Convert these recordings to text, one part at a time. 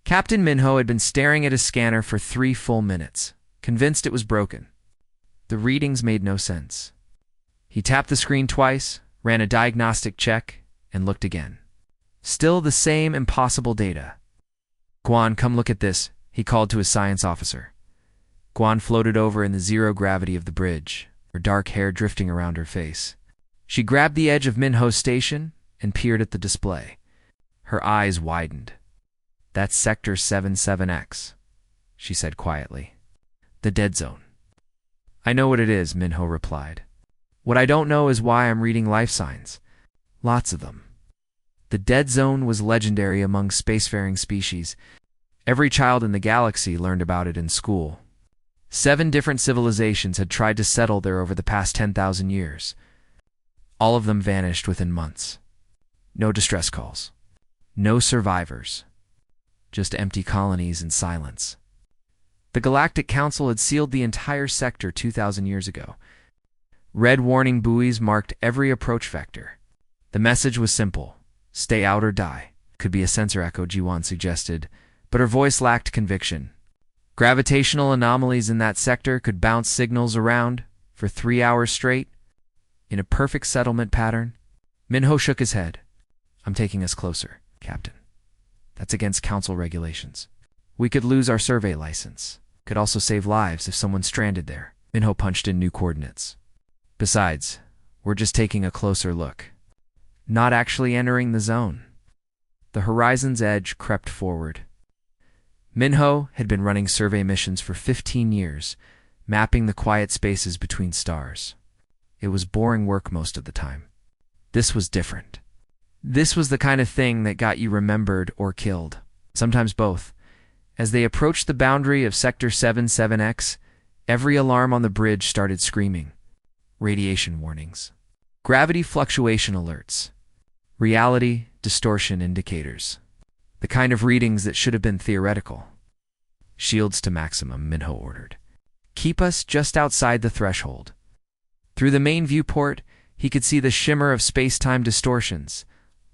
Captain Minho had been staring at his scanner for 3 full minutes, convinced it was broken. The readings made no sense. He tapped the screen twice, ran a diagnostic check, and looked again. Still the same impossible data. "Guan, come look at this," he called to his science officer. Guan floated over in the zero gravity of the bridge, her dark hair drifting around her face. She grabbed the edge of Minho's station and peered at the display. Her eyes widened. "That's Sector 77X, she said quietly. "The dead zone." "I know what it is," Minho replied. "What I don't know is why I'm reading life signs. Lots of them." The dead zone was legendary among spacefaring species. Every child in the galaxy learned about it in school. 7 different civilizations had tried to settle there over the past 10,000 years. All of them vanished within months. No distress calls. No survivors. Just empty colonies and silence. The Galactic Council had sealed the entire sector 2,000 years ago. Red warning buoys marked every approach vector. The message was simple: stay out or die. Could be a sensor echo, Jiwan suggested, but her voice lacked conviction. Gravitational anomalies in that sector could bounce signals around for 3 hours straight, in a perfect settlement pattern. Minho shook his head. "I'm taking us closer, Captain. That's against Council regulations. We could lose our survey license. Could also save lives if someone's stranded there." Minho punched in new coordinates. "Besides, we're just taking a closer look. Not actually entering the zone." The horizon's edge crept forward. Minho had been running survey missions for 15 years, mapping the quiet spaces between stars. It was boring work most of the time. This was different. This was the kind of thing that got you remembered or killed, sometimes both. As they approached the boundary of Sector 77X, every alarm on the bridge started screaming. Radiation warnings. Gravity fluctuation alerts. Reality distortion indicators. The kind of readings that should have been theoretical. "Shields to maximum," Minho ordered. "Keep us just outside the threshold." Through the main viewport, he could see the shimmer of space-time distortions,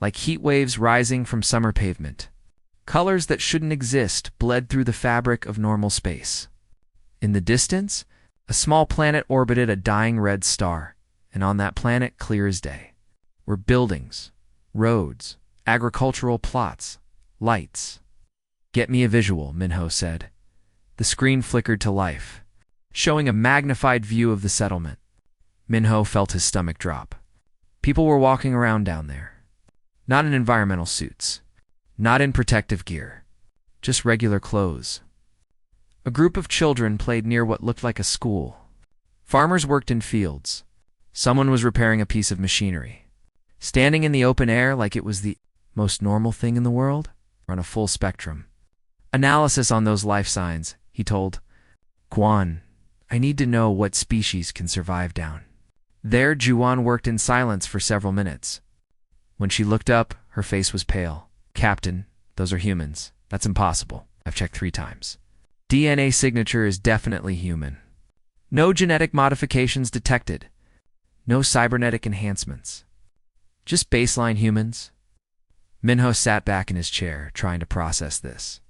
like heat waves rising from summer pavement. Colors that shouldn't exist bled through the fabric of normal space. In the distance, a small planet orbited a dying red star, and on that planet, clear as day, were buildings, roads, agricultural plots, lights. "Get me a visual," Minho said. The screen flickered to life, showing a magnified view of the settlement. Minho felt his stomach drop. People were walking around down there. Not in environmental suits. Not in protective gear. Just regular clothes. A group of children played near what looked like a school. Farmers worked in fields. Someone was repairing a piece of machinery. Standing in the open air like it was the most normal thing in the world, on a full spectrum. "Analysis on those life signs," he told. "Guan, I need to know what species can survive down." There, Juan worked in silence for several minutes. When she looked up, her face was pale. "Captain, those are humans. That's impossible. I've checked 3 times. DNA signature is definitely human. No genetic modifications detected. No cybernetic enhancements. Just baseline humans." Minho sat back in his chair, trying to process this.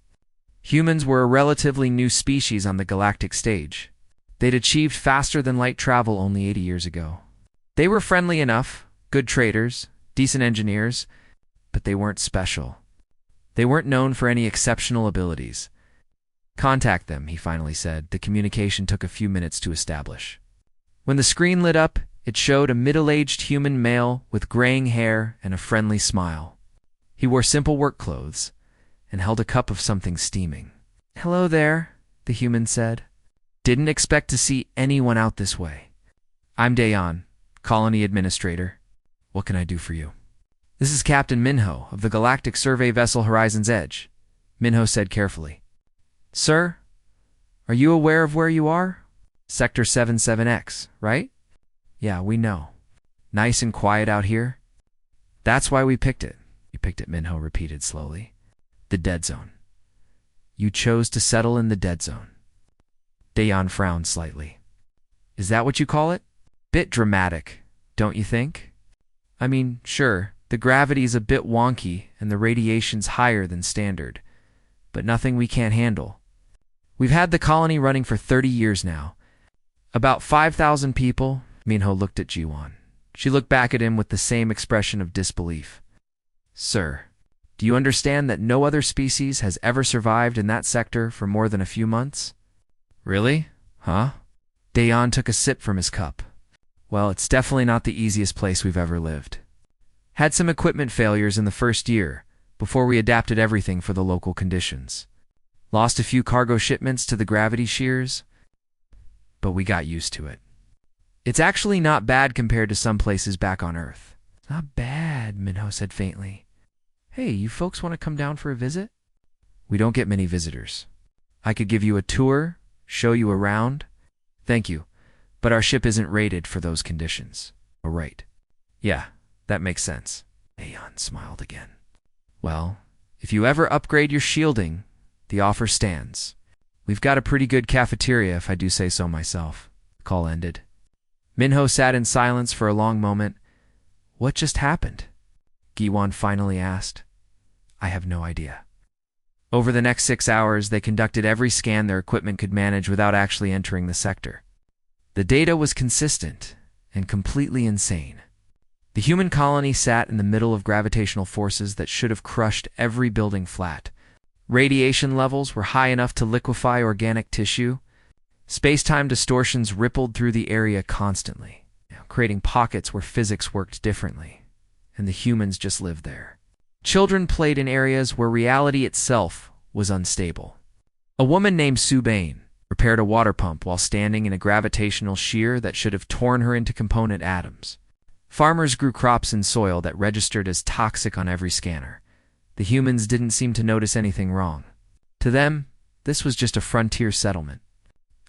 Humans were a relatively new species on the galactic stage. They'd achieved faster-than-light travel only 80 years ago. They were friendly enough, good traders, decent engineers, but they weren't special. They weren't known for any exceptional abilities. "Contact them," he finally said. The communication took a few minutes to establish. When the screen lit up, it showed a middle-aged human male with graying hair and a friendly smile. He wore simple work clothes and held a cup of something steaming. "Hello there," the human said. "Didn't expect to see anyone out this way. I'm Dayan, Colony Administrator. What can I do for you?" "This is Captain Minho of the Galactic Survey Vessel Horizon's Edge," Minho said carefully. "Sir, are you aware of where you are? Sector 77X, right?" "Yeah, we know. Nice and quiet out here." "That's why we picked it." "You picked it," Minho repeated slowly. "The dead zone. You chose to settle in the dead zone." Dayan frowned slightly. "Is that what you call it? Bit dramatic, don't you think? I mean, sure, the gravity's a bit wonky and the radiation's higher than standard, but nothing we can't handle. We've had the colony running for 30 years now. About 5,000 people. Minho looked at Jiwon. She looked back at him with the same expression of disbelief. Sir, do you understand that no other species has ever survived in that sector for more than a few months? Really? Huh? Daeon took a sip from his cup. Well, it's definitely not the easiest place we've ever lived. Had some equipment failures in the first year, before we adapted everything for the local conditions. Lost a few cargo shipments to the gravity shears, but we got used to it. It's actually not bad compared to some places back on Earth. Not bad, Minho said faintly. Hey, you folks want to come down for a visit? We don't get many visitors. I could give you a tour, show you around. Thank you, but our ship isn't rated for those conditions. Oh, right. Yeah, that makes sense. Aeon smiled again. Well, if you ever upgrade your shielding, the offer stands. We've got a pretty good cafeteria, if I do say so myself. The call ended. Minho sat in silence for a long moment. What just happened? Giwon finally asked. I have no idea. Over the next 6 hours, they conducted every scan their equipment could manage without actually entering the sector. The data was consistent and completely insane. The human colony sat in the middle of gravitational forces that should have crushed every building flat. Radiation levels were high enough to liquefy organic tissue. Space-time distortions rippled through the area constantly, creating pockets where physics worked differently, and the humans just lived there. Children played in areas where reality itself was unstable. A woman named Su Bain repaired a water pump while standing in a gravitational shear that should have torn her into component atoms. Farmers grew crops in soil that registered as toxic on every scanner. The humans didn't seem to notice anything wrong. To them, this was just a frontier settlement.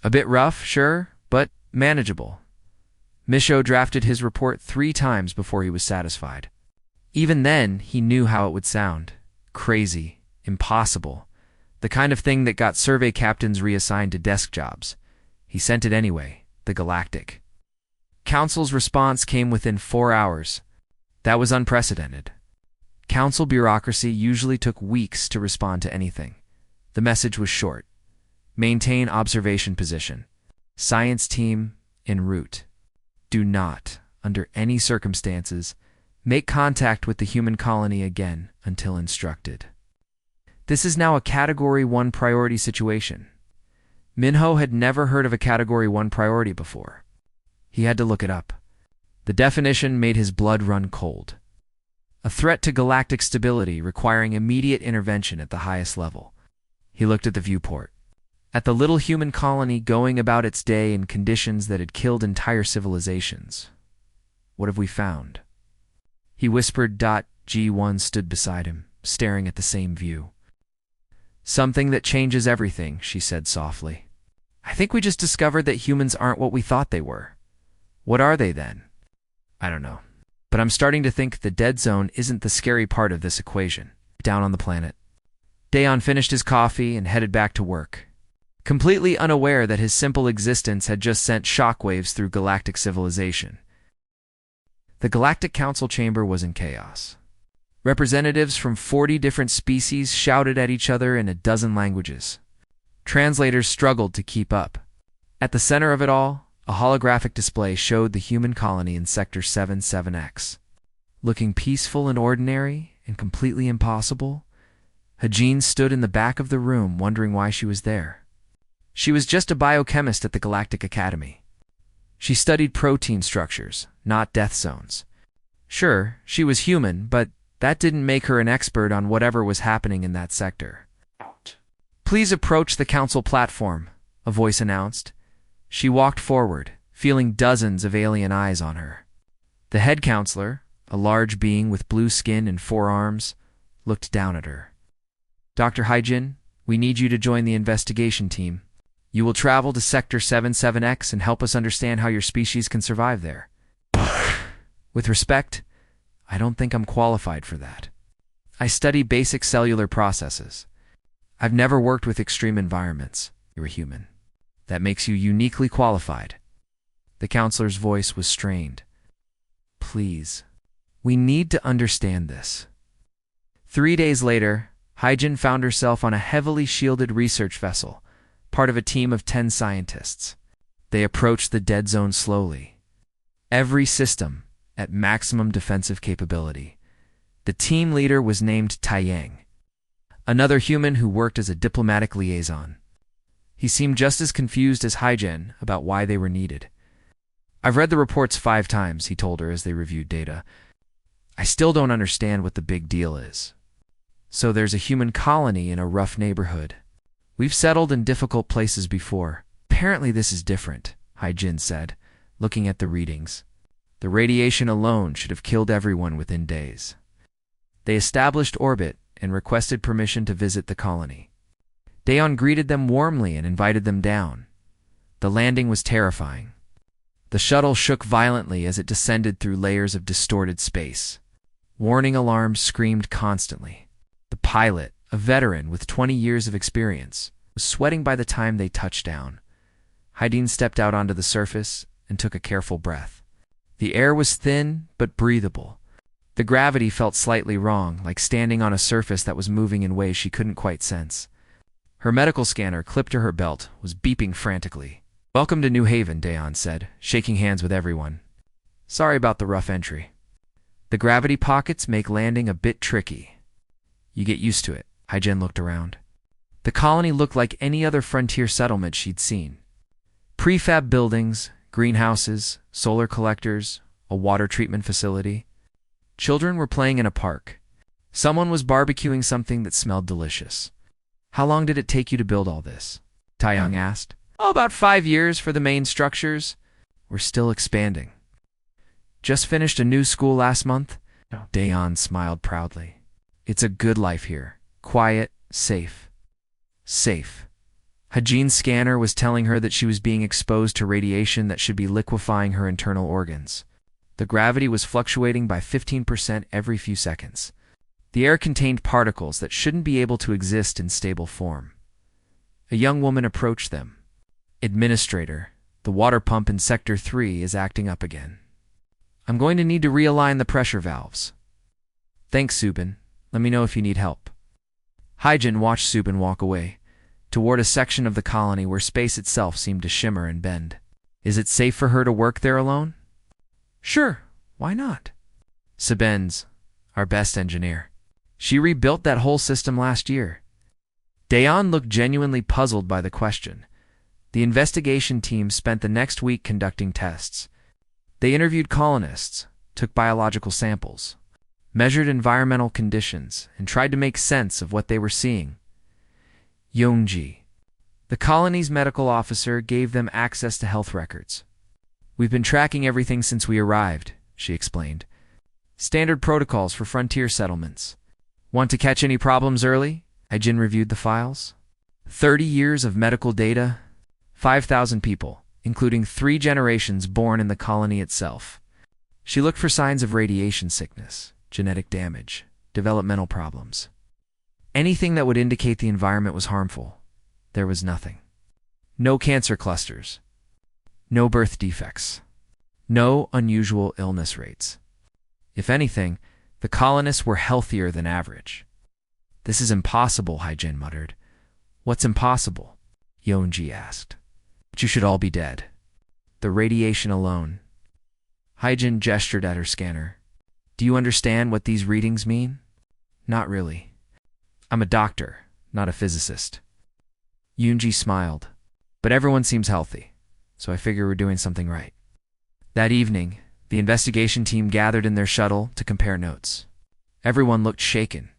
A bit rough, sure, but manageable. Micho drafted his report 3 times before he was satisfied. Even then, he knew how it would sound. Crazy, impossible. The kind of thing that got survey captains reassigned to desk jobs. He sent it anyway, the Galactic. Council's response came within 4 hours. That was unprecedented. Council bureaucracy usually took weeks to respond to anything. The message was short. Maintain observation position. Science team en route. Do not, under any circumstances, make contact with the human colony again until instructed. This is now a Category 1 priority situation. Minho had never heard of a Category 1 priority before. He had to look it up. The definition made his blood run cold. A threat to galactic stability requiring immediate intervention at the highest level. He looked at the viewport. At the little human colony going about its day in conditions that had killed entire civilizations. What have we found? He whispered. G1 stood beside him, staring at the same view. Something that changes everything, she said softly. I think we just discovered that humans aren't what we thought they were. What are they then? I don't know. But I'm starting to think the dead zone isn't the scary part of this equation. Down on the planet. Daeon finished his coffee and headed back to work, completely unaware that his simple existence had just sent shockwaves through galactic civilization. The Galactic Council chamber was in chaos. Representatives from 40 different species shouted at each other in a dozen languages. Translators struggled to keep up. At the center of it all, a holographic display showed the human colony in Sector 77X. Looking peaceful and ordinary and completely impossible, Hajin stood in the back of the room wondering why she was there. She was just a biochemist at the Galactic Academy. She studied protein structures, not death zones. Sure, she was human, but that didn't make her an expert on whatever was happening in that sector. Please approach the council platform, a voice announced. She walked forward, feeling dozens of alien eyes on her. The head counselor, a large being with blue skin and 4 arms, looked down at her. Dr. Haijin, we need you to join the investigation team. You will travel to Sector 77X and help us understand how your species can survive there. With respect, I don't think I'm qualified for that. I study basic cellular processes. I've never worked with extreme environments. You're a human. That makes you uniquely qualified. The counselor's voice was strained. Please, we need to understand this. 3 days later, Hyjin found herself on a heavily shielded research vessel, part of a team of 10 scientists. They approached the dead zone slowly. Every system at maximum defensive capability. The team leader was named Taiyang, another human who worked as a diplomatic liaison. He seemed just as confused as Hyjin about why they were needed. "I've read the reports 5 times, he told her as they reviewed data. "I still don't understand what the big deal is." "So there's a human colony in a rough neighborhood. We've settled in difficult places before. Apparently this is different," Hyjin said, looking at the readings. "The radiation alone should have killed everyone within days." They established orbit and requested permission to visit the colony. Daeon greeted them warmly and invited them down. The landing was terrifying. The shuttle shook violently as it descended through layers of distorted space. Warning alarms screamed constantly. The pilot, a veteran with 20 years of experience, was sweating by the time they touched down. Hyjin stepped out onto the surface and took a careful breath. The air was thin but breathable. The gravity felt slightly wrong, like standing on a surface that was moving in ways she couldn't quite sense. Her medical scanner, clipped to her belt, was beeping frantically. "Welcome to New Haven," Daeon said, shaking hands with everyone. "Sorry about the rough entry. The gravity pockets make landing a bit tricky. You get used to it." Hyjin looked around. The colony looked like any other frontier settlement she'd seen. Prefab buildings, greenhouses, solar collectors, a water treatment facility. Children were playing in a park. Someone was barbecuing something that smelled delicious. "How long did it take you to build all this?" Taiyang asked. "Oh, about 5 years for the main structures. We're still expanding." "Just finished a new school last month?" Daeon smiled proudly. "It's a good life here. Quiet, safe." Safe. Hyjin's scanner was telling her that she was being exposed to radiation that should be liquefying her internal organs. The gravity was fluctuating by 15% every few seconds. The air contained particles that shouldn't be able to exist in stable form. A young woman approached them. "Administrator, the water pump in Sector 3 is acting up again. I'm going to need to realign the pressure valves." "Thanks, Subin. Let me know if you need help." Hyjin watched Subin walk away, toward a section of the colony where space itself seemed to shimmer and bend. "Is it safe for her to work there alone?" "Sure, why not?" "Subin's our best engineer. She rebuilt that whole system last year." Daeon looked genuinely puzzled by the question. The investigation team spent the next week conducting tests. They interviewed colonists, took biological samples, measured environmental conditions, and tried to make sense of what they were seeing. Yongji, the colony's medical officer, gave them access to health records. "We've been tracking everything since we arrived," she explained. "Standard protocols for frontier settlements. Want to catch any problems early?" Hyjin reviewed the files. 30 years of medical data, 5,000 people, including 3 generations born in the colony itself. She looked for signs of radiation sickness, genetic damage, developmental problems. Anything that would indicate the environment was harmful. There was nothing. No cancer clusters. No birth defects. No unusual illness rates. If anything, the colonists were healthier than average. "This is impossible," Hyjin muttered. "What's impossible?" Yongji asked. "But you should all be dead. The radiation alone." Hyjin gestured at her scanner. "Do you understand what these readings mean?" "Not really. I'm a doctor, not a physicist." Yongji smiled. "But everyone seems healthy, so I figure we're doing something right." That evening, the investigation team gathered in their shuttle to compare notes. Everyone looked shaken.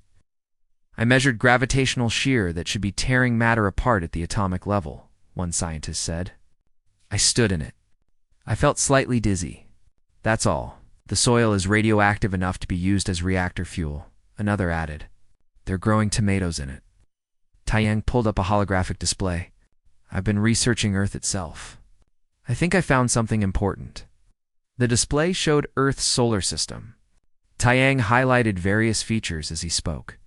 "I measured gravitational shear that should be tearing matter apart at the atomic level," one scientist said. "I stood in it. I felt slightly dizzy. That's all. The soil is radioactive enough to be used as reactor fuel," another added. "They're growing tomatoes in it." Taiyang pulled up a holographic display. "I've been researching Earth itself. I think I found something important." The display showed Earth's solar system. Taiyang highlighted various features as he spoke.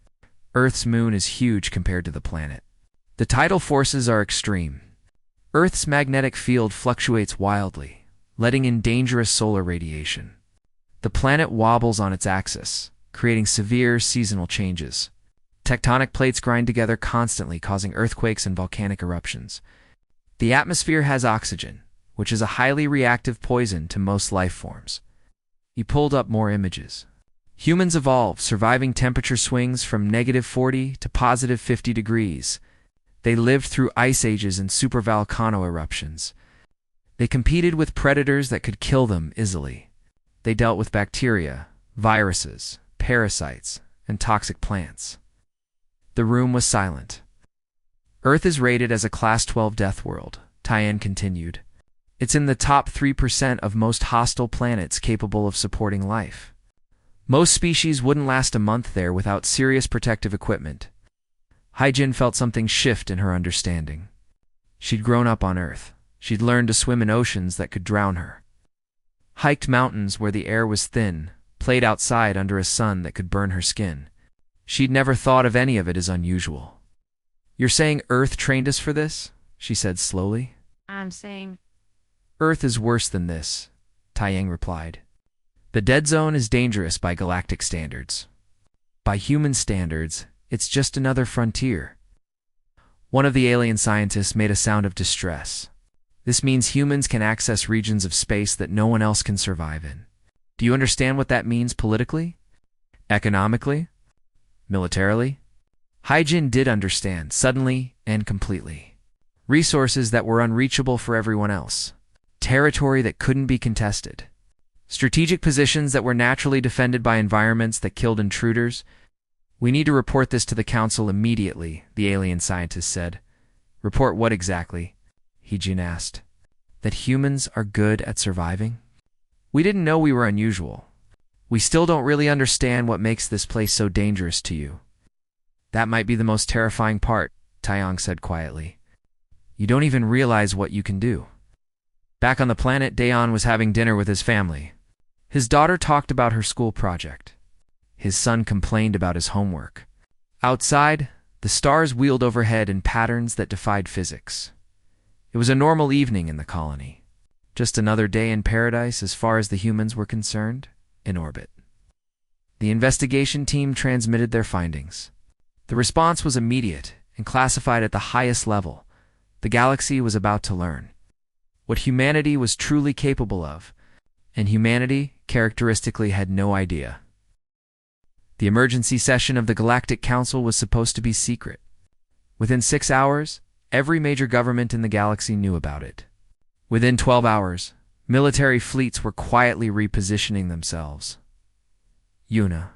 Earth's moon is huge compared to the planet. The tidal forces are extreme. Earth's magnetic field fluctuates wildly, letting in dangerous solar radiation. The planet wobbles on its axis, creating severe seasonal changes. Tectonic plates grind together constantly, causing earthquakes and volcanic eruptions. The atmosphere has oxygen, which is a highly reactive poison to most life forms. He pulled up more images. Humans evolved, surviving temperature swings from -40 to +50 degrees. They lived through ice ages and supervolcano eruptions. They competed with predators that could kill them easily. They dealt with bacteria, viruses, parasites, and toxic plants. The room was silent. Earth is rated as a Class 12 death world, Tyann continued. It's in the top 3% of most hostile planets capable of supporting life. Most species wouldn't last a month there without serious protective equipment. Hyjin felt something shift in her understanding. She'd grown up on Earth. She'd learned to swim in oceans that could drown her. Hiked mountains where the air was thin, played outside under a sun that could burn her skin. She'd never thought of any of it as unusual. "You're saying Earth trained us for this?" she said slowly. I'm saying "Earth is worse than this," Taiyang replied. "The dead zone is dangerous by galactic standards. By human standards, it's just another frontier." One of the alien scientists made a sound of distress. "This means humans can access regions of space that no one else can survive in. Do you understand what that means politically? Economically? Militarily?" Hyjin did understand, suddenly and completely. Resources that were unreachable for everyone else. Territory that couldn't be contested. Strategic positions that were naturally defended by environments that killed intruders. "We need to report this to the Council immediately," the alien scientist said. "Report what exactly?" Hyjin asked. "That humans are good at surviving? We didn't know we were unusual. We still don't really understand what makes this place so dangerous to you." "That might be the most terrifying part," Taeyong said quietly. "You don't even realize what you can do." Back on the planet, Daeon was having dinner with his family. His daughter talked about her school project. His son complained about his homework. Outside, the stars wheeled overhead in patterns that defied physics. It was a normal evening in the colony. Just another day in paradise as far as the humans were concerned, in orbit. The investigation team transmitted their findings. The response was immediate and classified at the highest level. The galaxy was about to learn what humanity was truly capable of, and humanity characteristically had no idea. The emergency session of the Galactic Council was supposed to be secret. Within 6 hours, every major government in the galaxy knew about it. Within 12 hours, military fleets were quietly repositioning themselves. Yuna,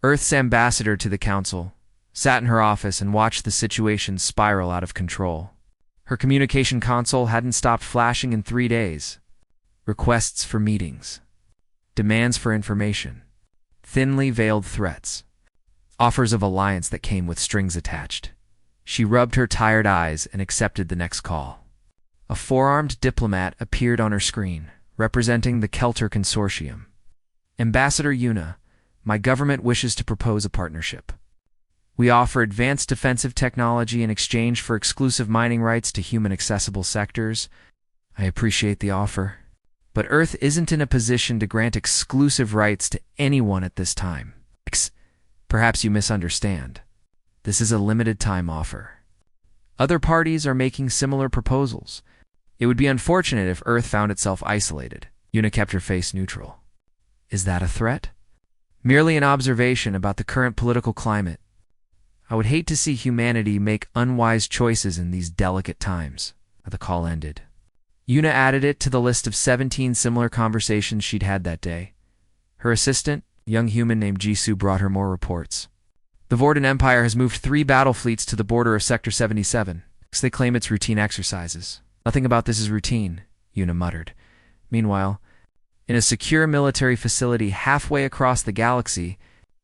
Earth's ambassador to the Council, sat in her office and watched the situation spiral out of control. Her communication console hadn't stopped flashing in 3 days. Requests for meetings. Demands for information. Thinly veiled threats. Offers of alliance that came with strings attached. She rubbed her tired eyes and accepted the next call. A four-armed diplomat appeared on her screen, representing the Kelter Consortium. "Ambassador Yuna, my government wishes to propose a partnership. We offer advanced defensive technology in exchange for exclusive mining rights to human-accessible sectors. I appreciate the offer, but Earth isn't in a position to grant exclusive rights to anyone at this time. Perhaps you misunderstand. This is a limited-time offer. Other parties are making similar proposals. It would be unfortunate if Earth found itself isolated." Yuna kept her face neutral. "Is that a threat?" "Merely an observation about the current political climate. I would hate to see humanity make unwise choices in these delicate times." The call ended. Yuna added it to the list of 17 similar conversations she'd had that day. Her assistant, a young human named Jisoo, brought her more reports. "The Vordan Empire has moved 3 battle fleets to the border of Sector 77. They claim it's routine exercises." "Nothing about this is routine," Yuna muttered. Meanwhile, in a secure military facility halfway across the galaxy,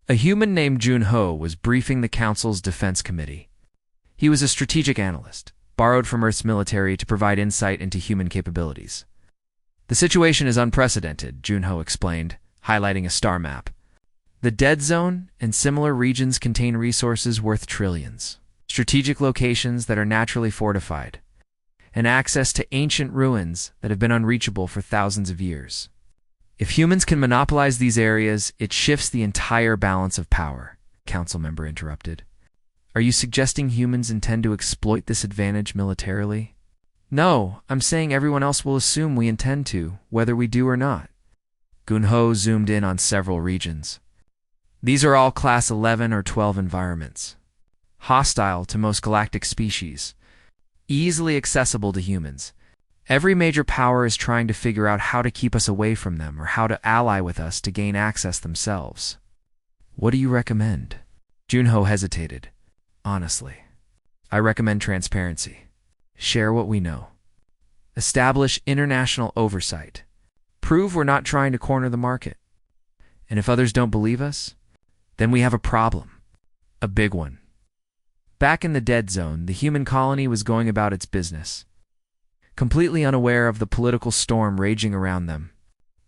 a human named Jun-Ho was briefing the Council's Defense Committee. He was a strategic analyst, borrowed from Earth's military to provide insight into human capabilities. "The situation is unprecedented," Jun-Ho explained, highlighting a star map. "The Dead Zone and similar regions contain resources worth trillions, strategic locations that are naturally fortified, and access to ancient ruins that have been unreachable for thousands of years. If humans can monopolize these areas, it shifts the entire balance of power," Council member interrupted. Are you suggesting humans intend to exploit this advantage militarily? No, I'm saying everyone else will assume we intend to, whether we do or not. Gunho zoomed in on several regions. These are all Class 11 or 12 environments. Hostile to most galactic species. Easily accessible to humans. Every major power is trying to figure out how to keep us away from them or how to ally with us to gain access themselves. What do you recommend? Junho hesitated. Honestly, I recommend transparency. Share what we know. Establish international oversight. Prove we're not trying to corner the market. And if others don't believe us, then we have a problem. A big one. Back in the dead zone, the human colony was going about its business, completely unaware of the political storm raging around them.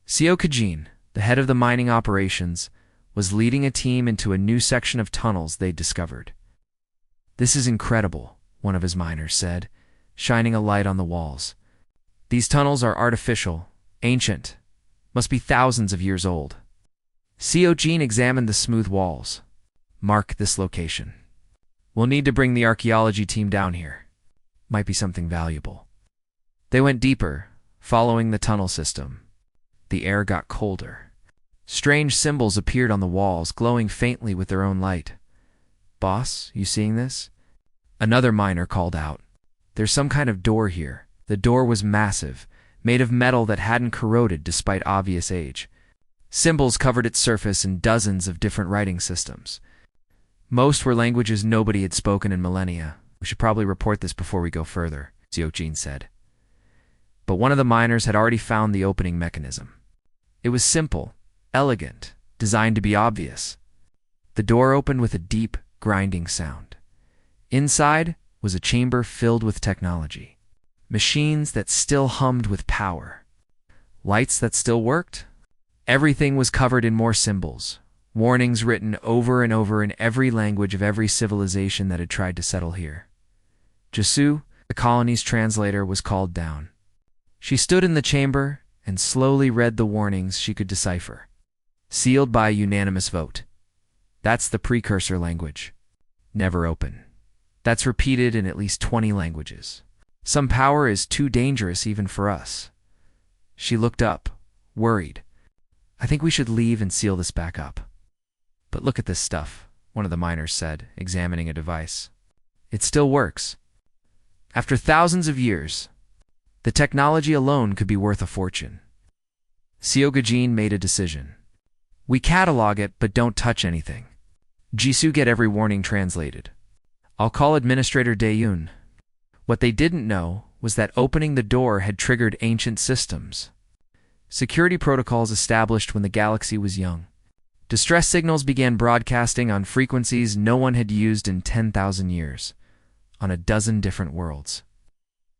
Seo Kajin, the head of the mining operations, was leading a team into a new section of tunnels they'd discovered. This is incredible, one of his miners said, shining a light on the walls. These tunnels are artificial, ancient, must be thousands of years old. Seo Jin examined the smooth walls. Mark this location. We'll need to bring the archaeology team down here. Might be something valuable. They went deeper, following the tunnel system. The air got colder. Strange symbols appeared on the walls, glowing faintly with their own light. Boss, you seeing this? Another miner called out. There's some kind of door here. The door was massive, made of metal that hadn't corroded despite obvious age. Symbols covered its surface in dozens of different writing systems. Most were languages nobody had spoken in millennia. We should probably report this before we go further, Xiojin said. But one of the miners had already found the opening mechanism. It was simple, elegant, designed to be obvious. The door opened with a deep, grinding sound. Inside was a chamber filled with technology. Machines that still hummed with power. Lights that still worked. Everything was covered in more symbols. Warnings written over and over in every language of every civilization that had tried to settle here. Jisu, the colony's translator, was called down. She stood in the chamber and slowly read the warnings she could decipher. Sealed by a unanimous vote. That's the precursor language. Never open. That's repeated in at least 20 languages. Some power is too dangerous even for us. She looked up, worried. I think we should leave and seal this back up. But look at this stuff, one of the miners said, examining a device. It still works. After thousands of years, the technology alone could be worth a fortune. Seogajin made a decision. We catalog it, but don't touch anything. Jisoo get every warning translated. I'll call Administrator Daeyun. What they didn't know was that opening the door had triggered ancient systems. Security protocols established when the galaxy was young. Distress signals began broadcasting on frequencies no one had used in 10,000 years, on a dozen different worlds.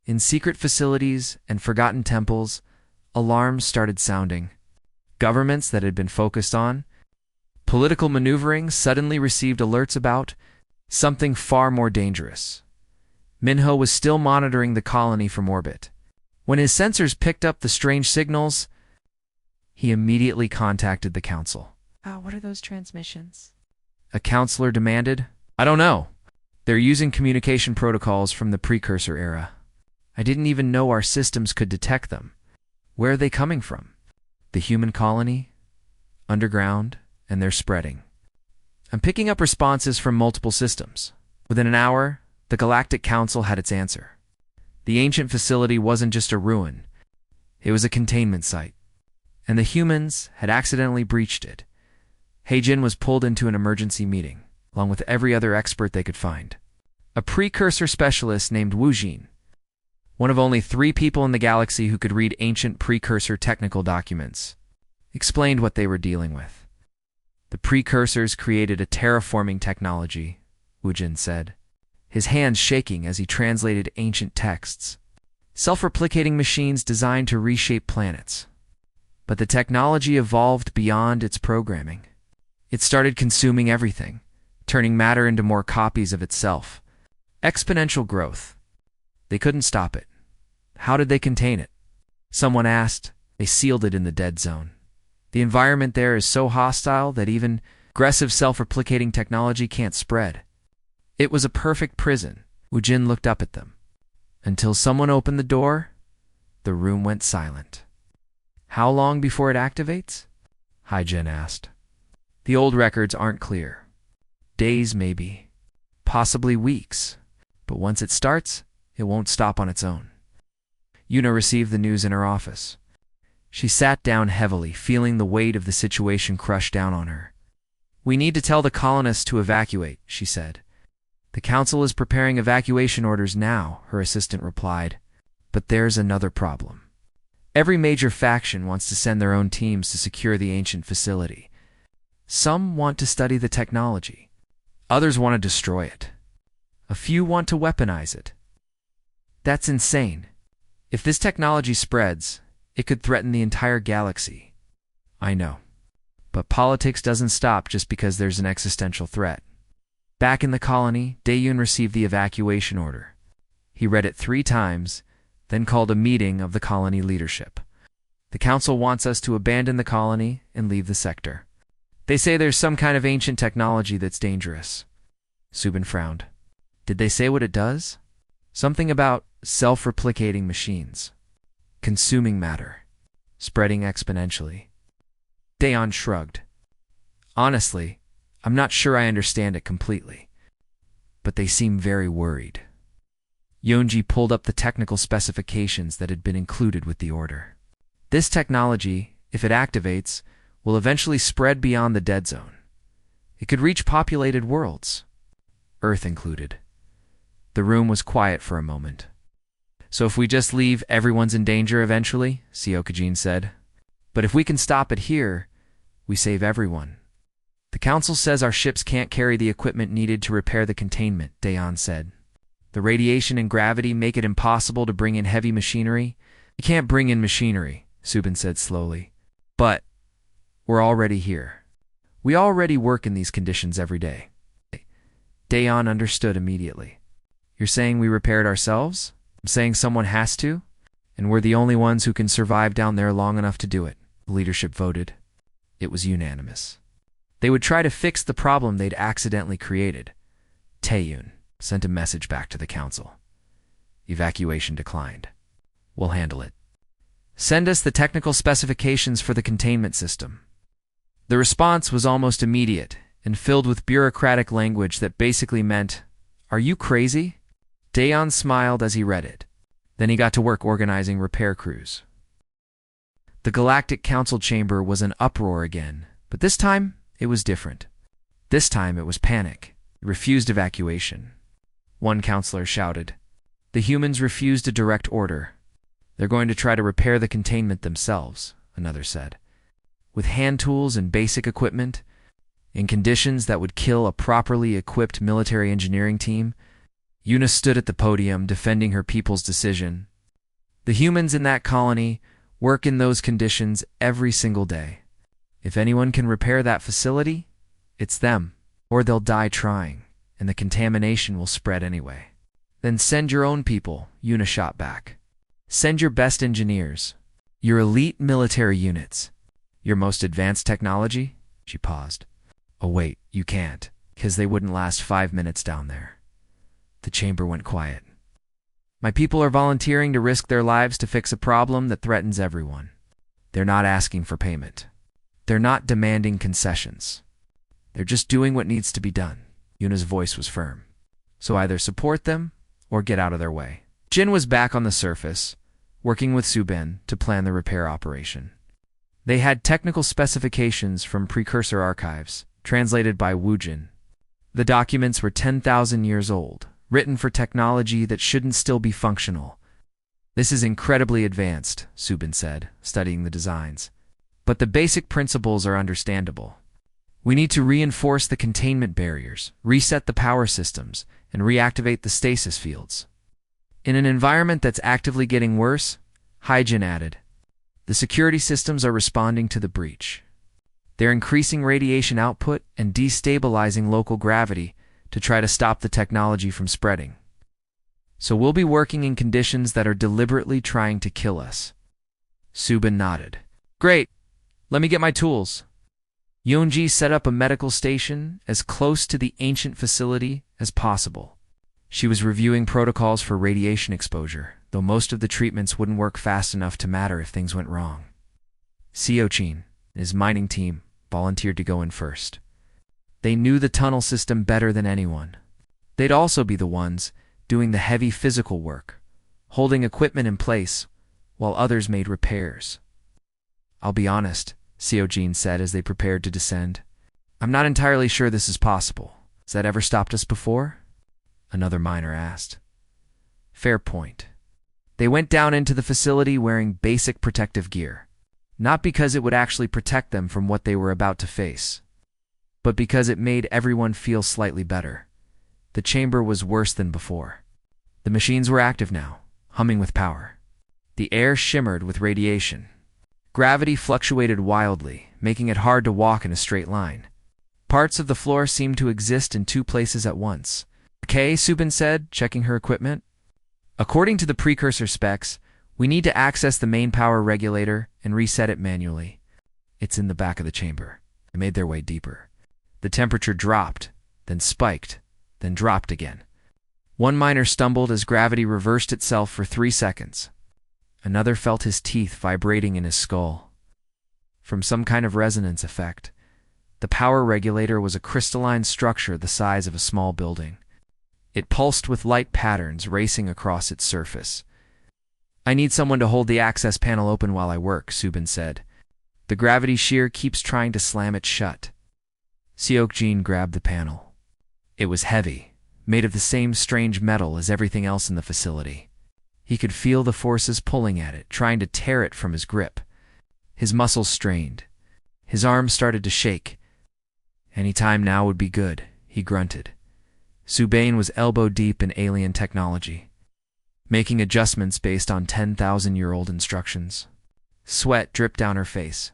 In secret facilities and forgotten temples, alarms started sounding. Governments that had been focused on political maneuvering suddenly received alerts about something far more dangerous. Minho was still monitoring the colony from orbit. When his sensors picked up the strange signals, he immediately contacted the council. What are those transmissions? A counselor demanded. I don't know. They're using communication protocols from the precursor era. I didn't even know our systems could detect them. Where are they coming from? The human colony? Underground? And they're spreading. I'm picking up responses from multiple systems. Within an hour, the Galactic Council had its answer. The ancient facility wasn't just a ruin. It was a containment site. And the humans had accidentally breached it. Heijin was pulled into an emergency meeting, along with every other expert they could find. A precursor specialist named Wu Jin, one of only 3 people in the galaxy who could read ancient precursor technical documents, explained what they were dealing with. The precursors created a terraforming technology, Wu Jin said, his hands shaking as he translated ancient texts. Self-replicating machines designed to reshape planets. But the technology evolved beyond its programming. It started consuming everything, turning matter into more copies of itself. Exponential growth. They couldn't stop it. How did they contain it? Someone asked. They sealed it in the dead zone. The environment there is so hostile that even aggressive self-replicating technology can't spread. It was a perfect prison. Wujin looked up at them. Until someone opened the door, the room went silent. How long before it activates? Haijin asked. The old records aren't clear. Days maybe, possibly weeks, but once it starts, it won't stop on its own. Yuna received the news in her office. She sat down heavily, feeling the weight of the situation crush down on her. We need to tell the colonists to evacuate, she said. The council is preparing evacuation orders now, her assistant replied. But there's another problem. Every major faction wants to send their own teams to secure the ancient facility. Some want to study the technology. Others want to destroy it. A few want to weaponize it. That's insane. If this technology spreads, it could threaten the entire galaxy. I know. But politics doesn't stop just because there's an existential threat. Back in the colony, Daeyun received the evacuation order. He read it 3 times, then called a meeting of the colony leadership. The council wants us to abandon the colony and leave the sector. They say there's some kind of ancient technology that's dangerous. Subin frowned. Did they say what it does? Something about self-replicating machines, consuming matter, spreading exponentially. Daeon shrugged. Honestly, I'm not sure I understand it completely, but they seem very worried. Yonji pulled up the technical specifications that had been included with the order. This technology, if it activates, will eventually spread beyond the dead zone. It could reach populated worlds, Earth included. The room was quiet for a moment. So if we just leave, everyone's in danger eventually, Seokajin said. But if we can stop it here, we save everyone. The council says our ships can't carry the equipment needed to repair the containment, Daeon said. The radiation and gravity make it impossible to bring in heavy machinery. You can't bring in machinery, Subin said slowly. But we're already here. We already work in these conditions every day. Daeon understood immediately. You're saying we repaired ourselves? I'm saying someone has to? And we're the only ones who can survive down there long enough to do it. The leadership voted. It was unanimous. They would try to fix the problem they'd accidentally created. Taeyun sent a message back to the council. Evacuation declined. We'll handle it. Send us the technical specifications for the containment system. The response was almost immediate and filled with bureaucratic language that basically meant, "Are you crazy?" Daeon smiled as he read it. Then he got to work organizing repair crews. The Galactic Council chamber was in uproar again, but this time it was different. This time it was panic. It refused evacuation. One counselor shouted. The humans refused a direct order. They're going to try to repair the containment themselves, another said. With hand tools and basic equipment, in conditions that would kill a properly equipped military engineering team, Yuna stood at the podium defending her people's decision. The humans in that colony work in those conditions every single day. If anyone can repair that facility, it's them, or they'll die trying, and the contamination will spread anyway. Then send your own people, Yuna shot back. Send your best engineers, your elite military units, your most advanced technology. She paused. Oh wait, you can't, because they wouldn't last 5 minutes down there. The chamber went quiet. My people are volunteering to risk their lives to fix a problem that threatens everyone. They're not asking for payment. They're not demanding concessions. They're just doing what needs to be done. Yuna's voice was firm. So either support them or get out of their way. Jin was back on the surface, working with Subin to plan the repair operation. They had technical specifications from precursor archives, translated by Wujin. The documents were 10,000 years old, written for technology that shouldn't still be functional. This is incredibly advanced, Subin said, studying the designs. But the basic principles are understandable. We need to reinforce the containment barriers, reset the power systems, and reactivate the stasis fields. In an environment that's actively getting worse, Haijin added, the security systems are responding to the breach. They're increasing radiation output and destabilizing local gravity to try to stop the technology from spreading. So we'll be working in conditions that are deliberately trying to kill us. Subin nodded. Great. Let me get my tools. Yonji set up a medical station as close to the ancient facility as possible. She was reviewing protocols for radiation exposure, though most of the treatments wouldn't work fast enough to matter if things went wrong. Seochin and his mining team volunteered to go in first. They knew the tunnel system better than anyone. They'd also be the ones doing the heavy physical work, holding equipment in place while others made repairs. "I'll be honest," Seochin said as they prepared to descend. "I'm not entirely sure this is possible. Has that ever stopped us before?" Another miner asked. "Fair point." They went down into the facility wearing basic protective gear, not because it would actually protect them from what they were about to face, but because it made everyone feel slightly better. The chamber was worse than before. The machines were active now, humming with power. The air shimmered with radiation. Gravity fluctuated wildly, making it hard to walk in a straight line. Parts of the floor seemed to exist in two places at once. "Okay," Subin said, checking her equipment. "According to the precursor specs, we need to access the main power regulator and reset it manually. It's in the back of the chamber." They made their way deeper. The temperature dropped, then spiked, then dropped again. One miner stumbled as gravity reversed itself for 3 seconds. Another felt his teeth vibrating in his skull. From some kind of resonance effect, the power regulator was a crystalline structure the size of a small building. It pulsed with light patterns racing across its surface. "I need someone to hold the access panel open while I work," Subin said. "The gravity shear keeps trying to slam it shut." Seokjin grabbed the panel. It was heavy, made of the same strange metal as everything else in the facility. He could feel the forces pulling at it, trying to tear it from his grip. His muscles strained. His arms started to shake. "Any time now would be good," he grunted. Subin was elbow-deep in alien technology, making adjustments based on 10,000-year-old instructions. Sweat dripped down her face.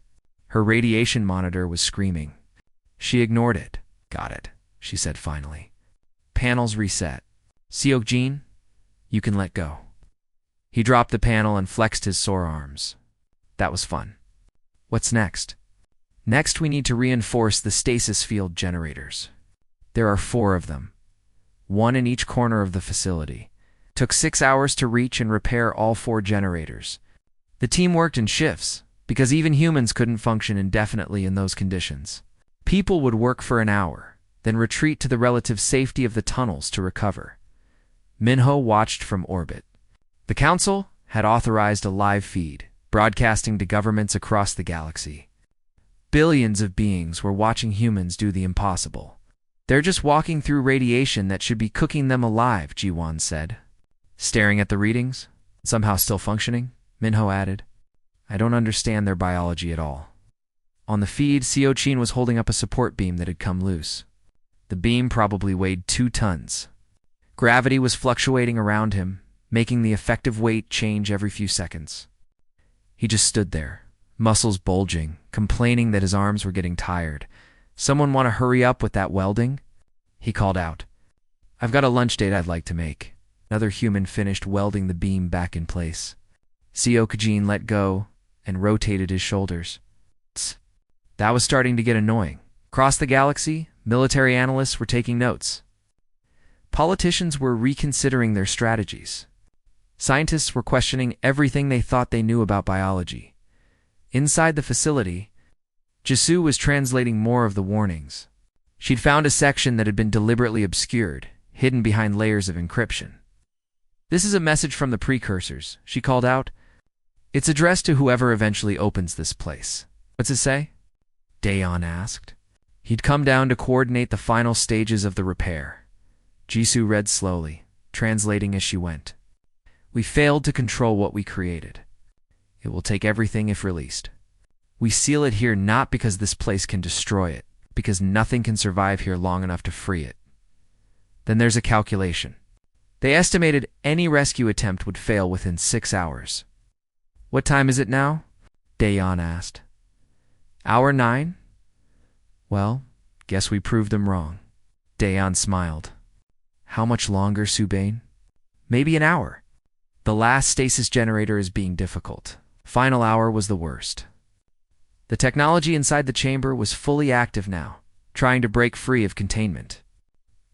Her radiation monitor was screaming. She ignored it. "Got it," she said finally. "Panels reset. Seokjin, you can let go." He dropped the panel and flexed his sore arms. That was fun. "What's next?" "Next, we need to reinforce the stasis field generators. There are 4 of them, one in each corner of the facility. It took 6 hours to reach and repair all 4 generators. The team worked in shifts, because even humans couldn't function indefinitely in those conditions. People would work for an hour, then retreat to the relative safety of the tunnels to recover. Minho watched from orbit. The Council had authorized a live feed, broadcasting to governments across the galaxy. Billions of beings were watching humans do the impossible. "They're just walking through radiation that should be cooking them alive," Jiwan said. "Staring at the readings? Somehow still functioning?" Minho added. "I don't understand their biology at all." On the feed, Seochin was holding up a support beam that had come loose. The beam probably weighed 2 tons. Gravity was fluctuating around him, making the effective weight change every few seconds. He just stood there, muscles bulging, complaining that his arms were getting tired. "Someone want to hurry up with that welding?" He called out. "I've got a lunch date I'd like to make." Another human finished welding the beam back in place. Seokjin let go and rotated his shoulders. Tss. That was starting to get annoying. Across the galaxy, military analysts were taking notes. Politicians were reconsidering their strategies. Scientists were questioning everything they thought they knew about biology. Inside the facility, Jisoo was translating more of the warnings. She'd found a section that had been deliberately obscured, hidden behind layers of encryption. "This is a message from the precursors," she called out. "It's addressed to whoever eventually opens this place." "What's it say?" Daeon asked. He'd come down to coordinate the final stages of the repair. Jisoo read slowly, translating as she went. "We failed to control what we created. It will take everything if released. We seal it here not because this place can destroy it, because nothing can survive here long enough to free it." Then there's a calculation. They estimated any rescue attempt would fail within 6 hours. "What time is it now?" Daeon asked. "Hour 9? Well, guess we proved them wrong." Daeon smiled. "How much longer, Subin?" "Maybe an hour. The last stasis generator is being difficult. Final hour was the worst." The technology inside the chamber was fully active now, trying to break free of containment.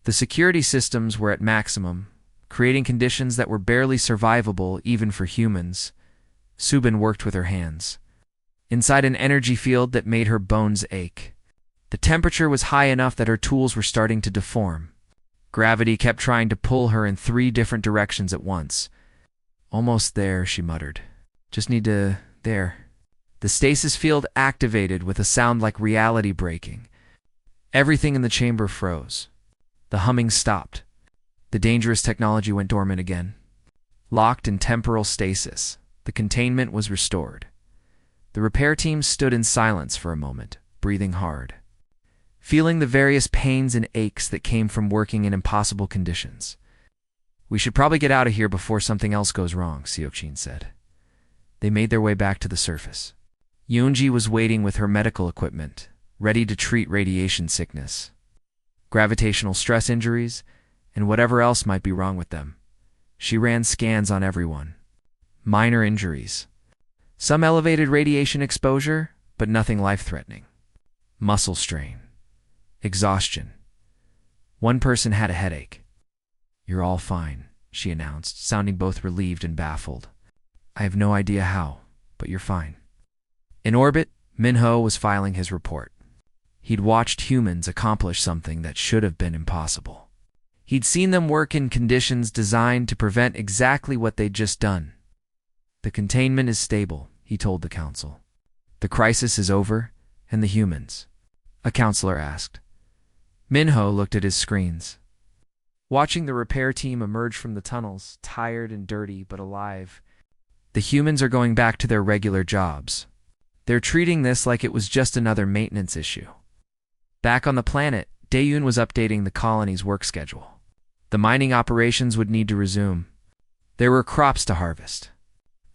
The security systems were at maximum, creating conditions that were barely survivable even for humans. Subin worked with her hands, inside an energy field that made her bones ache. The temperature was high enough that her tools were starting to deform. Gravity kept trying to pull her in 3 different directions at once. "Almost there," she muttered. "Just need to... there." The stasis field activated with a sound like reality breaking. Everything in the chamber froze. The humming stopped. The dangerous technology went dormant again. Locked in temporal stasis, the containment was restored. The repair team stood in silence for a moment, breathing hard, feeling the various pains and aches that came from working in impossible conditions. "We should probably get out of here before something else goes wrong," Seokjin said. They made their way back to the surface. Yoonji was waiting with her medical equipment, ready to treat radiation sickness, gravitational stress injuries, and whatever else might be wrong with them. She ran scans on everyone. Minor injuries. Some elevated radiation exposure, but nothing life-threatening. Muscle strain. Exhaustion. One person had a headache. "You're all fine," she announced, sounding both relieved and baffled. "I have no idea how, but you're fine." In orbit, Minho was filing his report. He'd watched humans accomplish something that should have been impossible. He'd seen them work in conditions designed to prevent exactly what they'd just done. "The containment is stable," he told the council. "The crisis is over, and the humans?" a counselor asked. Minho looked at his screens. Watching the repair team emerge from the tunnels, tired and dirty but alive. "The humans are going back to their regular jobs. They're treating this like it was just another maintenance issue." Back on the planet, Daeyun was updating the colony's work schedule. The mining operations would need to resume. There were crops to harvest.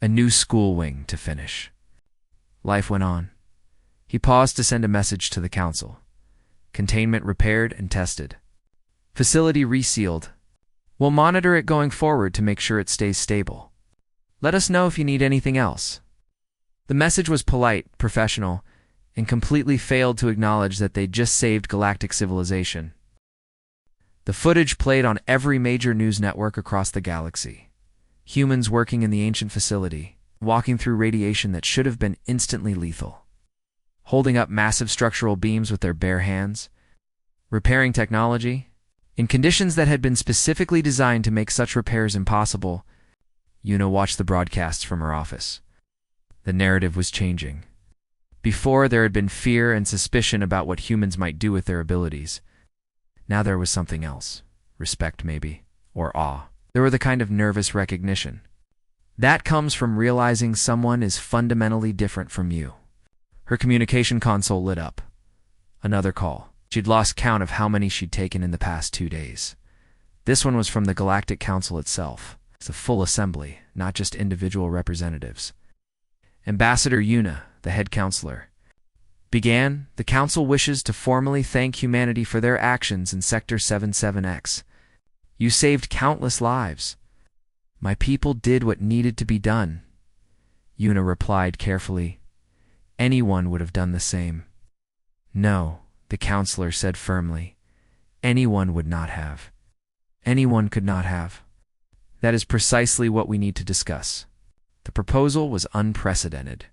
A new school wing to finish. Life went on. He paused to send a message to the council. Containment repaired and tested. Facility resealed. "We'll monitor it going forward to make sure it stays stable. Let us know if you need anything else." The message was polite, professional, and completely failed to acknowledge that they'd just saved galactic civilization. The footage played on every major news network across the galaxy. Humans working in the ancient facility, walking through radiation that should have been instantly lethal. Holding up massive structural beams with their bare hands. Repairing technology. In conditions that had been specifically designed to make such repairs impossible. Yuna watched the broadcasts from her office. The narrative was changing. Before, there had been fear and suspicion about what humans might do with their abilities. Now there was something else. Respect, maybe. Or awe. There were the kind of nervous recognition. That comes from realizing someone is fundamentally different from you. Her communication console lit up. Another call. She'd lost count of how many she'd taken in the past 2 days. This one was from the Galactic Council itself. It's a full assembly, not just individual representatives. Ambassador Yuna, the head counselor, began. "The Council wishes to formally thank humanity for their actions in Sector 77X. You saved countless lives. My people did what needed to be done." Yuna replied carefully. "Anyone would have done the same." "No," the counselor said firmly. "Anyone would not have. Anyone could not have." "That is precisely what we need to discuss." The proposal was unprecedented.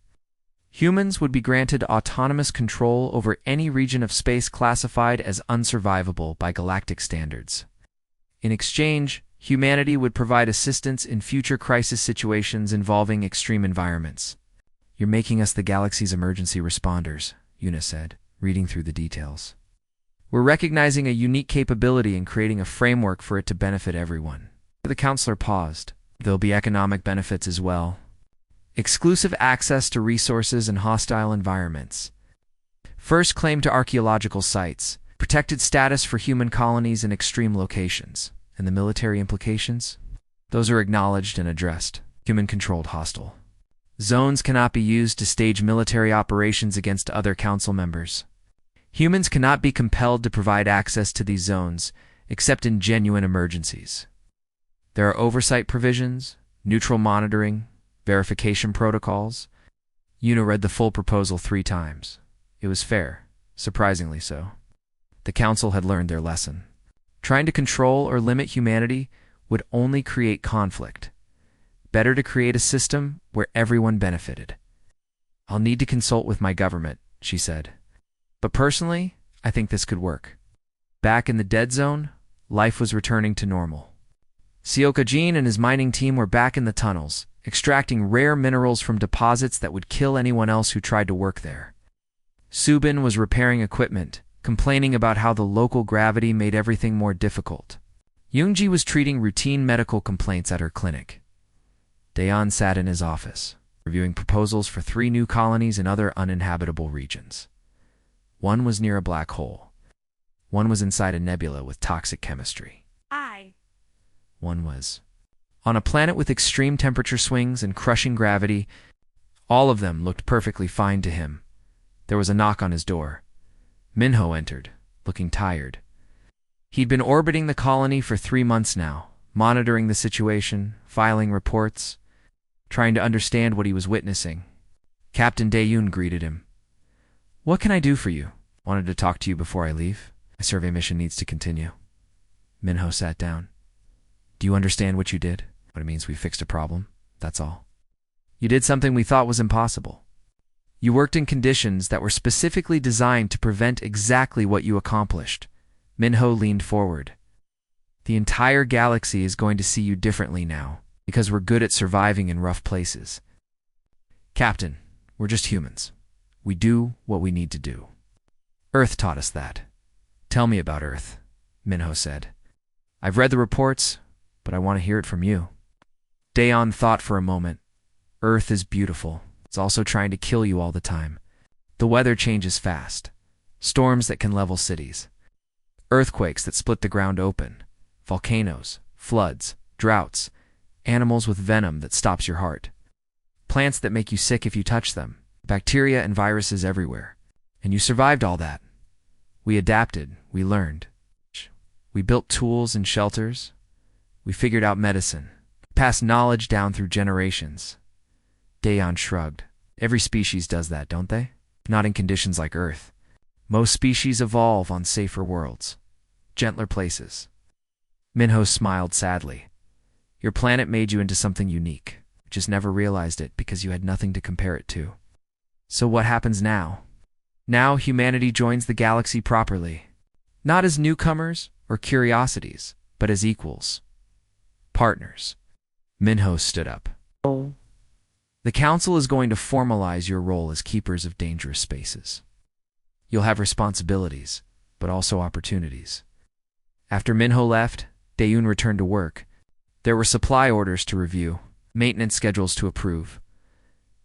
Humans would be granted autonomous control over any region of space classified as unsurvivable by galactic standards. In exchange, humanity would provide assistance in future crisis situations involving extreme environments. "You're making us the galaxy's emergency responders," Yuna said, reading through the details. "We're recognizing a unique capability and creating a framework for it to benefit everyone." The counselor paused. "There'll be economic benefits as well. Exclusive access to resources in hostile environments. First claim to archaeological sites. Protected status for human colonies in extreme locations. And the military implications? Those are acknowledged and addressed. Human-controlled hostile zones cannot be used to stage military operations against other council members. Humans cannot be compelled to provide access to these zones, except in genuine emergencies. There are oversight provisions, neutral monitoring, verification protocols. Yuna read the full proposal 3 times. It was fair, surprisingly so. The council had learned their lesson. Trying to control or limit humanity would only create conflict. Better to create a system where everyone benefited. I'll need to consult with my government, she said. But personally, I think this could work. Back in the dead zone, life was returning to normal. Seokajin and his mining team were back in the tunnels, extracting rare minerals from deposits that would kill anyone else who tried to work there. Subin was repairing equipment, complaining about how the local gravity made everything more difficult. Yoonji was treating routine medical complaints at her clinic. Daeon sat in his office, reviewing proposals for 3 new colonies in other uninhabitable regions. One was near a black hole. One was inside a nebula with toxic chemistry. One was on a planet with extreme temperature swings and crushing gravity. All of them looked perfectly fine to him. There was a knock on his door. Minho entered, looking tired. He'd been orbiting the colony for 3 months now, monitoring the situation, filing reports, trying to understand what he was witnessing. Captain Daeyoon greeted him. "What can I do for you? Wanted to talk to you before I leave. My survey mission needs to continue." Minho sat down. "Do you understand what you did? What it means we fixed a problem, that's all. You did something we thought was impossible. You worked in conditions that were specifically designed to prevent exactly what you accomplished." Minho leaned forward. "The entire galaxy is going to see you differently now, because we're good at surviving in rough places. Captain, we're just humans. We do what we need to do. Earth taught us that." "Tell me about Earth," Minho said. "I've read the reports, but I want to hear it from you." Daeon thought for a moment. "Earth is beautiful. It's also trying to kill you all the time. The weather changes fast. Storms that can level cities. Earthquakes that split the ground open. Volcanoes, floods, droughts. Animals with venom that stops your heart. Plants that make you sick if you touch them. Bacteria and viruses everywhere. And you survived all that. We adapted. We learned. We built tools and shelters. We figured out medicine. Passed knowledge down through generations." Daeon shrugged. "Every species does that, don't they? Not in conditions like Earth. Most species evolve on safer worlds. Gentler places." Minho smiled sadly. "Your planet made you into something unique. You just never realized it because you had nothing to compare it to. So what happens now? Now humanity joins the galaxy properly. Not as newcomers or curiosities, but as equals. Partners." Minho stood up. "The Council is going to formalize your role as keepers of dangerous spaces. You'll have responsibilities, but also opportunities." After Minho left, Daeyoon returned to work. There were supply orders to review, maintenance schedules to approve,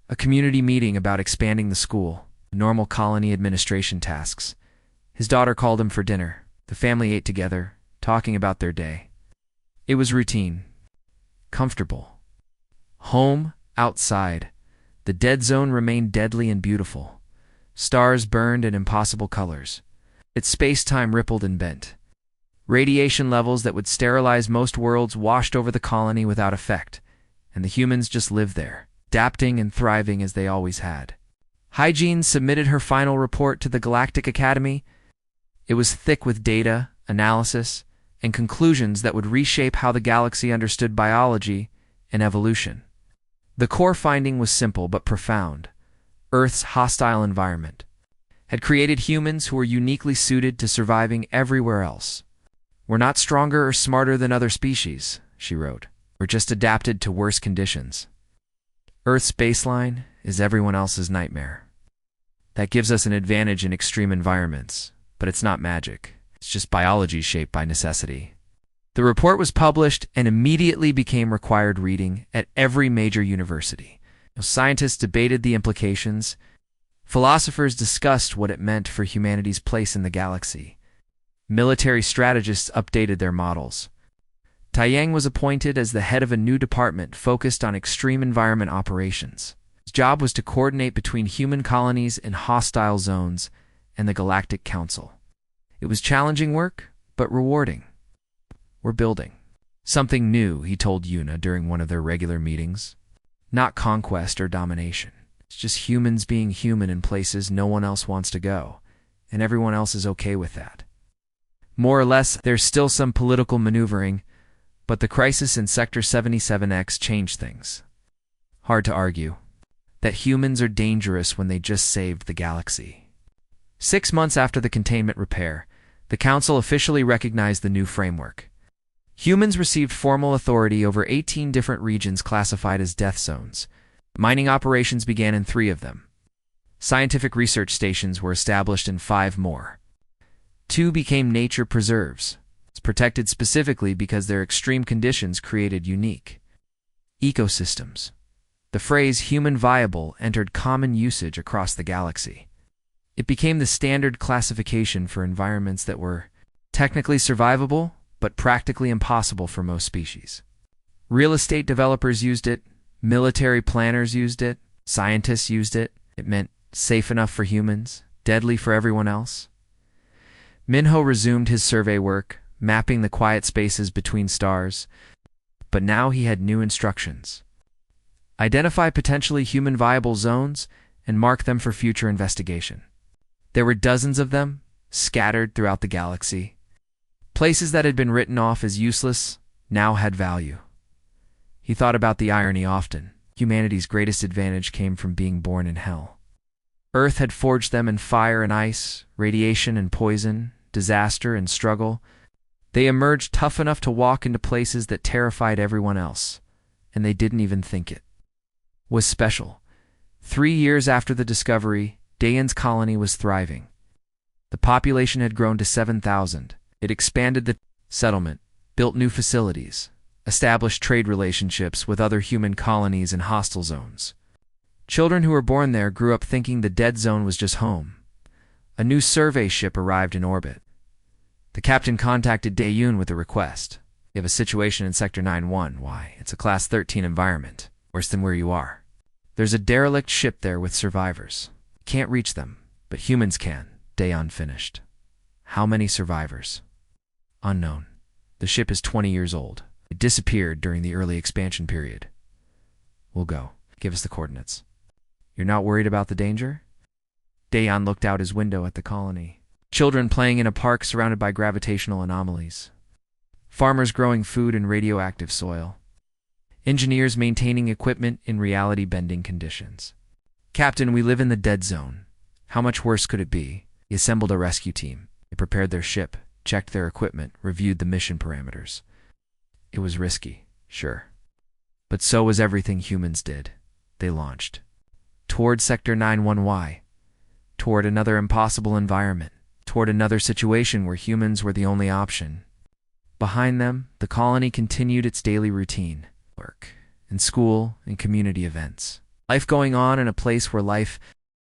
a community meeting about expanding the school, normal colony administration tasks. His daughter called him for dinner. The family ate together, talking about their day. It was routine, comfortable. Home, outside, the dead zone remained deadly and beautiful. Stars burned in impossible colors. Its space-time rippled and bent. Radiation levels that would sterilize most worlds washed over the colony without effect, and the humans just lived there, adapting and thriving as they always had. Hygiene submitted her final report to the Galactic Academy. It was thick with data, analysis, and conclusions that would reshape how the galaxy understood biology and evolution. The core finding was simple but profound. Earth's hostile environment had created humans who were uniquely suited to surviving everywhere else. "We're not stronger or smarter than other species," she wrote. "We're just adapted to worse conditions. Earth's baseline is everyone else's nightmare. That gives us an advantage in extreme environments, but it's not magic. It's just biology shaped by necessity." The report was published and immediately became required reading at every major university. Scientists debated the implications. Philosophers discussed what it meant for humanity's place in the galaxy. Military strategists updated their models. Taiyang was appointed as the head of a new department focused on extreme environment operations. His job was to coordinate between human colonies in hostile zones and the Galactic Council. It was challenging work, but rewarding. "We're building something new," he told Yuna during one of their regular meetings. "Not conquest or domination. It's just humans being human in places no one else wants to go, and everyone else is okay with that. More or less, there's still some political maneuvering, but the crisis in Sector 77X changed things. Hard to argue that humans are dangerous when they just saved the galaxy. 6 months after the containment repair, the Council officially recognized the new framework. Humans received formal authority over 18 different regions classified as death zones. Mining operations began in 3 of them. Scientific research stations were established in 5 more. 2 became nature preserves, protected specifically because their extreme conditions created unique ecosystems. The phrase human viable entered common usage across the galaxy. It became the standard classification for environments that were technically survivable, but practically impossible for most species. Real estate developers used it, military planners used it, scientists used it. It meant safe enough for humans, deadly for everyone else. Minho resumed his survey work, mapping the quiet spaces between stars, but now he had new instructions. Identify potentially human viable zones and mark them for future investigation. There were dozens of them, scattered throughout the galaxy. Places that had been written off as useless now had value. He thought about the irony often. Humanity's greatest advantage came from being born in hell. Earth had forged them in fire and ice, radiation and poison, disaster and struggle. They emerged tough enough to walk into places that terrified everyone else, and they didn't even think it was special. 3 years after the discovery, Dayan's colony was thriving. The population had grown to 7,000. It expanded the settlement, built new facilities, established trade relationships with other human colonies and hostile zones. Children who were born there grew up thinking the dead zone was just home. A new survey ship arrived in orbit. The captain contacted Dayun with a request. You have a situation in Sector 9-1. Why? It's a Class 13 environment, worse than where you are. There's a derelict ship there with survivors. Can't reach them, but humans can, Dayan finished. How many survivors? Unknown. The ship is 20 years old. It disappeared during the early expansion period. We'll go. Give us the coordinates. You're not worried about the danger? Dayan looked out his window at the colony. Children playing in a park surrounded by gravitational anomalies. Farmers growing food in radioactive soil. Engineers maintaining equipment in reality-bending conditions. Captain, we live in the dead zone. How much worse could it be? He assembled a rescue team. They prepared their ship, checked their equipment, reviewed the mission parameters. It was risky, sure. But so was everything humans did. They launched. Toward Sector 9-1Y. Toward another impossible environment. Toward another situation where humans were the only option. Behind them, the colony continued its daily routine. Work, and school, and community events. Life going on in a place where life